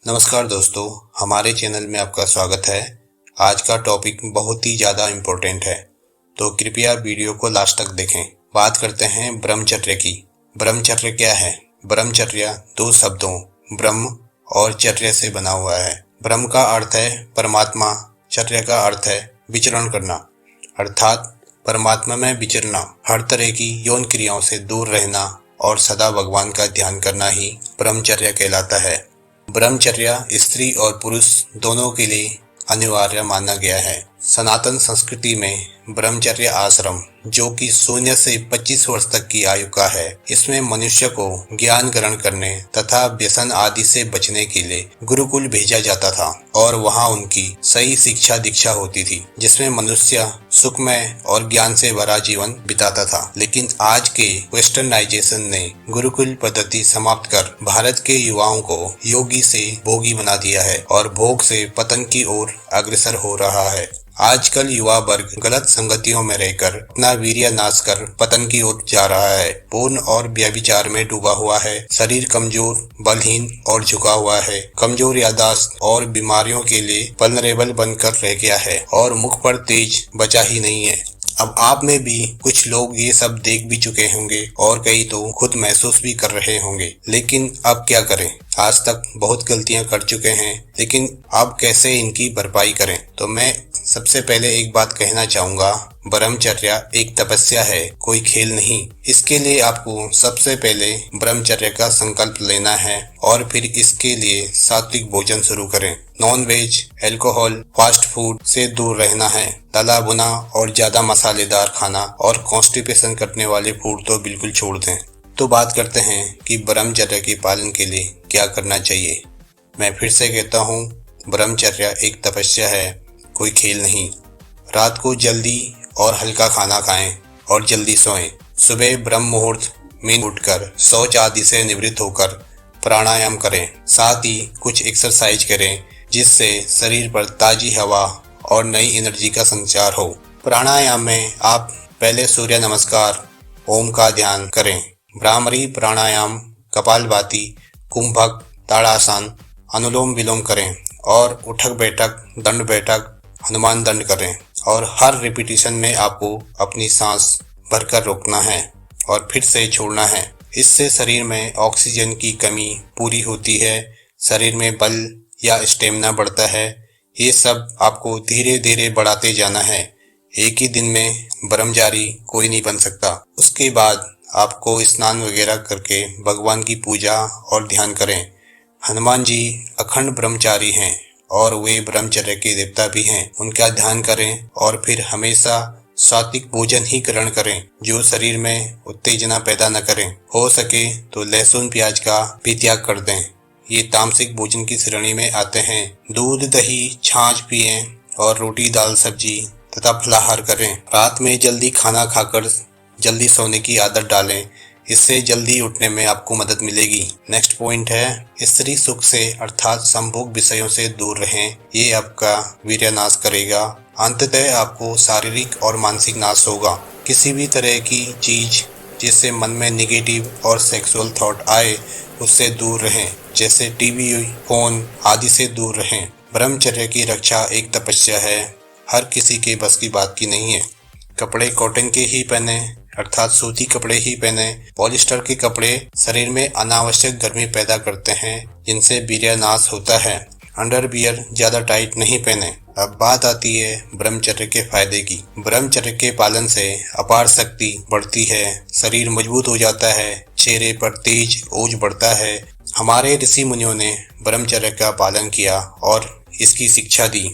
नमस्कार दोस्तों, हमारे चैनल में आपका स्वागत है। आज का टॉपिक बहुत ही ज़्यादा इम्पोर्टेंट है, तो कृपया वीडियो को लास्ट तक देखें। बात करते हैं ब्रह्मचर्य की। ब्रह्मचर्य क्या है? ब्रह्मचर्य दो शब्दों ब्रह्म और चर्य से बना हुआ है। ब्रह्म का अर्थ है परमात्मा, चर्य का अर्थ है विचरण करना, अर्थात परमात्मा में विचरना, हर तरह की यौन क्रियाओं से दूर रहना और सदा भगवान का ध्यान करना ही ब्रह्मचर्य कहलाता है। ब्रह्मचर्य स्त्री और पुरुष दोनों के लिए अनिवार्य माना गया है। सनातन संस्कृति में ब्रह्मचर्य आश्रम, जो कि 0 से 25 वर्ष तक की आयु का है, इसमें मनुष्य को ज्ञान ग्रहण करने तथा व्यसन आदि से बचने के लिए गुरुकुल भेजा जाता था और वहां उनकी सही शिक्षा दीक्षा होती थी, जिसमें मनुष्य सुखमय और ज्ञान से भरा जीवन बिताता था। लेकिन आज के वेस्टर्नाइजेशन ने गुरुकुल पद्धति समाप्त कर भारत के युवाओं को योगी से भोगी बना दिया है और भोग से पतन की ओर अग्रसर हो रहा है। आजकल युवा वर्ग गलत संगतियों में रहकर अपना वीर्य नाश कर पतन की ओर जा रहा है। पूर्ण और व्यभिचार में डूबा हुआ है। शरीर कमजोर, बलहीन और झुका हुआ है। कमजोर याददाश्त और बीमारियों के लिए वल्नरेबल बनकर रह गया है और मुख पर तेज बचा ही नहीं है। अब आप में भी कुछ लोग ये सब देख भी चुके होंगे और कई तो खुद महसूस भी कर रहे होंगे। लेकिन अब क्या करें? आज तक बहुत गलतियां कर चुके हैं, लेकिन अब कैसे इनकी भरपाई करें? तो मैं सबसे पहले एक बात कहना चाहूँगा, ब्रह्मचर्य एक तपस्या है, कोई खेल नहीं। इसके लिए आपको सबसे पहले ब्रह्मचर्य का संकल्प लेना है और फिर इसके लिए सात्विक भोजन शुरू करें। Non veg, alcohol, fast food से दूर रहना है। तला भुना और ज्यादा मसालेदार खाना और कॉन्स्टिपेशन करने वाले फूड तो बिल्कुल छोड़ दें। तो बात करते हैं कि ब्रह्मचर्य के पालन के लिए क्या करना चाहिए। मैं फिर से कहता हूँ, ब्रह्मचर्य एक तपस्या है, कोई खेल नहीं। रात को जल्दी और हल्का खाना खाएं और जल्दी सोएं। सुबह ब्रह्म मुहूर्त में उठकर शौच आदि से निवृत्त होकर प्राणायाम करें। साथ ही कुछ एक्सरसाइज करें जिससे शरीर पर ताजी हवा और नई एनर्जी का संचार हो। प्राणायाम में आप पहले सूर्य नमस्कार, ओम का ध्यान करें। भ्रामरी प्राणायाम, कपालभाति, कुंभक, ताड़ासन, अनुलोम विलोम करें और उठक बैठक, दंड बैठक, हनुमान दंड करें। और हर रिपीटिशन में आपको अपनी सांस भरकर रोकना है और फिर से छोड़ना है। इससे शरीर में ऑक्सीजन की कमी पूरी होती है, शरीर में बल या स्टेमिना बढ़ता है। ये सब आपको धीरे धीरे बढ़ाते जाना है। एक ही दिन में ब्रह्मचारी कोई नहीं बन सकता। उसके बाद आपको स्नान वगैरह करके भगवान की पूजा और ध्यान करें। हनुमान जी अखंड ब्रह्मचारी हैं और वे ब्रह्मचर्य के देवता भी हैं। उनका ध्यान करें और फिर हमेशा सात्विक भोजन ही ग्रहण करें जो शरीर में उत्तेजना पैदा न करें। हो सके तो लहसुन प्याज का भी त्याग कर दें, ये तामसिक भोजन की श्रेणी में आते हैं। दूध, दही, छाछ पिएं और रोटी, दाल, सब्जी तथा फलाहार करें। रात में जल्दी खाना खाकर जल्दी सोने की आदत डालें, इससे जल्दी उठने में आपको मदद मिलेगी। नेक्स्ट पॉइंट है, स्त्री सुख से अर्थात संभोग विषयों से दूर रहें। ये आपका वीर्य नाश करेगा। अंततः आपको शारीरिक और मानसिक नाश होगा। किसी भी तरह की चीज जिससे मन में निगेटिव और सेक्सुअल थॉट आए उससे दूर रहें, जैसे टीवी, फोन आदि से दूर रहें। ब्रह्मचर्य की रक्षा एक तपस्या है, हर किसी के बस की बात की नहीं है। कपड़े कॉटन के ही पहने, अर्थात सूती कपड़े ही पहने। पॉलिस्टर के कपड़े शरीर में अनावश्यक गर्मी पैदा करते हैं जिनसे वीर्य नाश होता है। अंडरवियर ज्यादा टाइट नहीं पहने। अब बात आती है ब्रह्मचर्य के फायदे की। ब्रह्मचर्य के पालन से अपार शक्ति बढ़ती है, शरीर मजबूत हो जाता है, चेहरे पर तेज ओज बढ़ता है। हमारे ऋषि मुनियों ने ब्रह्मचर्य का पालन किया और इसकी शिक्षा दी।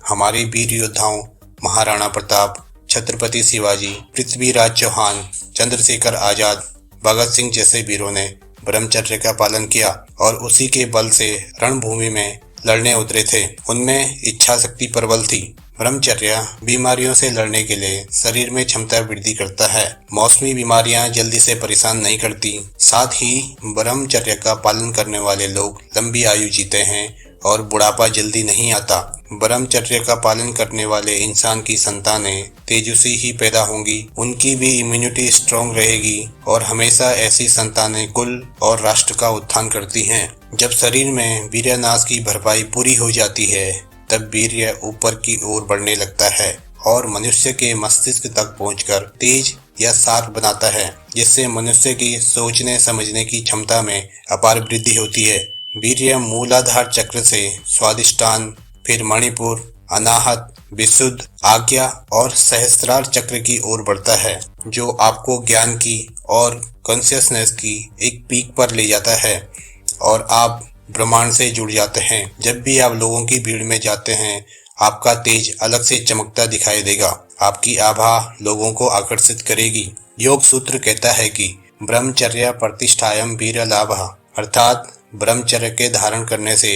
हमारे वीर योद्धाओं महाराणा प्रताप, छत्रपति शिवाजी, पृथ्वीराज चौहान, चंद्रशेखर आजाद, भगत सिंह जैसे वीरों ने ब्रह्मचर्य का पालन किया और उसी के बल से रणभूमि में लड़ने उतरे थे। उनमें इच्छा शक्ति प्रबल थी। ब्रह्मचर्य बीमारियों से लड़ने के लिए शरीर में क्षमता वृद्धि करता है। मौसमी बीमारियां जल्दी से परेशान नहीं करती। साथ ही ब्रह्मचर्य का पालन करने वाले लोग लंबी आयु जीते हैं और बुढ़ापा जल्दी नहीं आता। ब्रह्मचर्य का पालन करने वाले इंसान की संतानें तेजस्वी ही पैदा होंगी, उनकी भी इम्यूनिटी स्ट्रांग रहेगी और हमेशा ऐसी संतानें कुल और राष्ट्र का उत्थान करती हैं। जब शरीर में वीर्यनाश की भरपाई पूरी हो जाती है तब वीर्य ऊपर की ओर बढ़ने लगता है और मनुष्य के मस्तिष्क तक पहुंचकर तेज या शार्प बनाता है, जिससे मनुष्य की सोचने समझने की क्षमता में अपार वृद्धि होती है। वीर्य मूलाधार चक्र से स्वादिष्टान, फिर मणिपुर, अनाहत, विशुद्ध, आज्ञा और सहस्त्रार चक्र की ओर बढ़ता है, जो आपको ज्ञान की और कॉन्शियसनेस की एक पीक पर ले जाता है और आप ब्रह्मांड से जुड़ जाते हैं। जब भी आप लोगों की भीड़ में जाते हैं, आपका तेज अलग से चमकता दिखाई देगा। आपकी आभा लोगों को आकर्षित करेगी। योग सूत्र कहता है कि ब्रह्मचर्या प्रतिष्ठायम वीर्य लाभः, अर्थात ब्रह्मचर्य के धारण करने से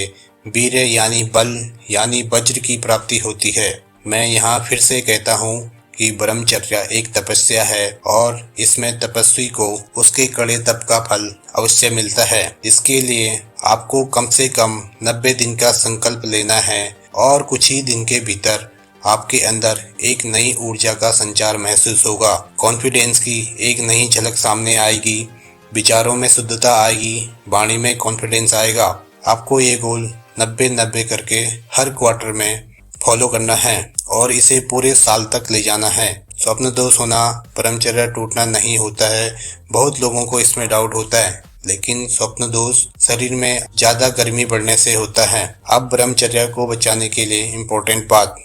वीर्य यानी बल यानी वज्र की प्राप्ति होती है। मैं यहाँ फिर से कहता हूँ कि ब्रह्मचर्या एक तपस्या है और इसमें तपस्वी को उसके कड़े तप का फल अवश्य मिलता है। इसके लिए आपको कम से कम 90 दिन का संकल्प लेना है और कुछ ही दिन के भीतर आपके अंदर एक नई ऊर्जा का संचार महसूस होगा। कॉन्फिडेंस की एक नई झलक सामने आएगी, विचारों में शुद्धता आएगी, वाणी में कॉन्फिडेंस आएगा। आपको ये गोल 90-90 करके हर क्वार्टर में फॉलो करना है और इसे पूरे साल तक ले जाना है। स्वप्न दोष होना, ब्रह्मचर्य टूटना नहीं होता है। बहुत लोगों को इसमें डाउट होता है, लेकिन स्वप्न दोष शरीर में ज्यादा गर्मी बढ़ने से होता है। अब ब्रह्मचर्य को बचाने के लिए इम्पोर्टेंट बात,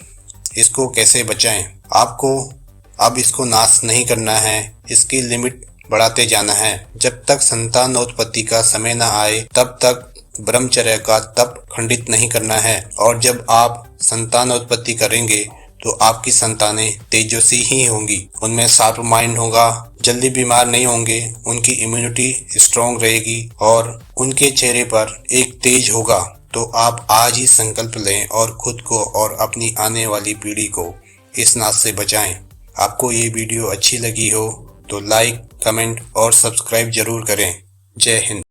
इसको कैसे बचाएं। आपको अब इसको नाश नहीं करना है, इसकी लिमिट बढ़ाते जाना है। जब तक संतानोत्पत्ति का समय न आए तब तक ब्रह्मचर्य का तप खंडित नहीं करना है, और जब आप संतानोत्पत्ति करेंगे तो आपकी संतानें तेजस्वी ही होंगी, उनमें शार्प माइंड होगा, जल्दी बीमार नहीं होंगे, उनकी इम्यूनिटी स्ट्रांग रहेगी और उनके चेहरे पर एक तेज होगा। तो आप आज ही संकल्प लें और खुद को और अपनी आने वाली पीढ़ी को इस नाश से बचाएं। आपको ये वीडियो अच्छी लगी हो तो लाइक, कमेंट और सब्सक्राइब जरूर करें। जय हिंद।